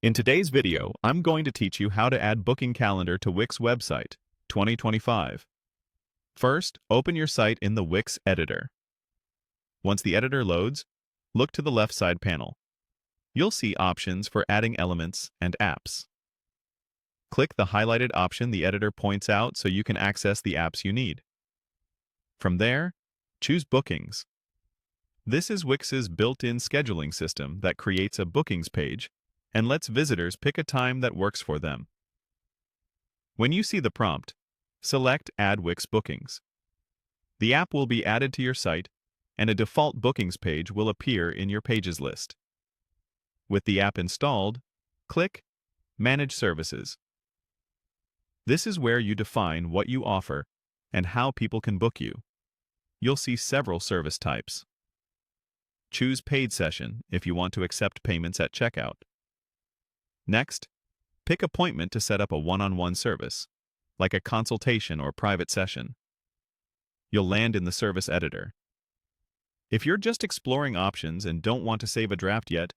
In today's video, I'm going to teach you how to add booking calendar to Wix website 2025. First, open your site in the Wix editor. Once the editor loads, look to the left side panel. You'll see options for adding elements and apps. Click the highlighted option the editor points out so you can access the apps you need. From there, choose Bookings. This is Wix's built-in scheduling system that creates a bookings page and lets visitors pick a time that works for them. When you see the prompt, select Add Wix Bookings. The app will be added to your site, and a default bookings page will appear in your pages list. With the app installed, click Manage Services. This is where you define what you offer and how people can book you. You'll see several service types. Choose Paid Session if you want to accept payments at checkout. Next, pick Appointment to set up a one-on-one service, like a consultation or private session. You'll land in the service editor. If you're just exploring options and don't want to save a draft yet,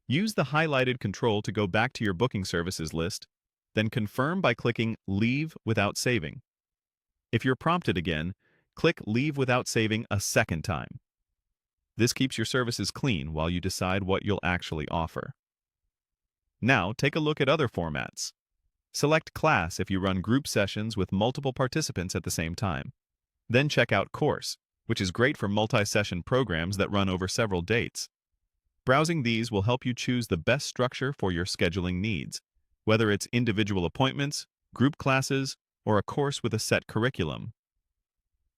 use the highlighted control to go back to your booking services list, then confirm by clicking Leave without saving. If you're prompted again, click Leave without saving a second time. This keeps your services clean while you decide what you'll actually offer. Now, take a look at other formats. Select Class if you run group sessions with multiple participants at the same time. Then check out Course, which is great for multi-session programs that run over several dates. Browsing these will help you choose the best structure for your scheduling needs, whether it's individual appointments, group classes, or a course with a set curriculum.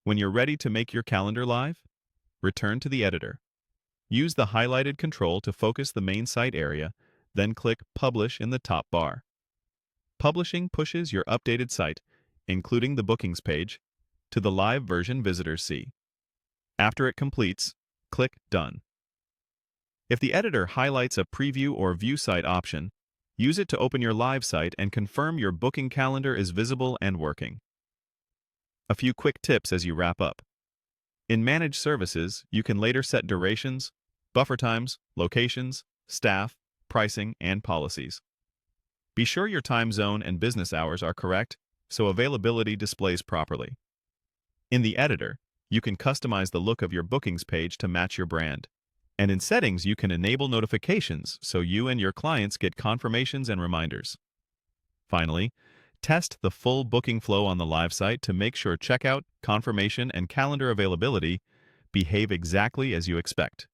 When you're ready to make your calendar live, return to the editor. Use the highlighted control to focus the main site area, then click Publish in the top bar. Publishing pushes your updated site, including the bookings page, to the live version visitors see. After it completes, click Done. If the editor highlights a Preview or View Site option, use it to open your live site and confirm your booking calendar is visible and working. A few quick tips as you wrap up. In Manage Services, you can later set durations, buffer times, locations, staff, pricing, and policies. Be sure your time zone and business hours are correct so availability displays properly. In the editor, you can customize the look of your bookings page to match your brand. And in settings, you can enable notifications so you and your clients get confirmations and reminders. Finally, test the full booking flow on the live site to make sure checkout, confirmation, and calendar availability behave exactly as you expect.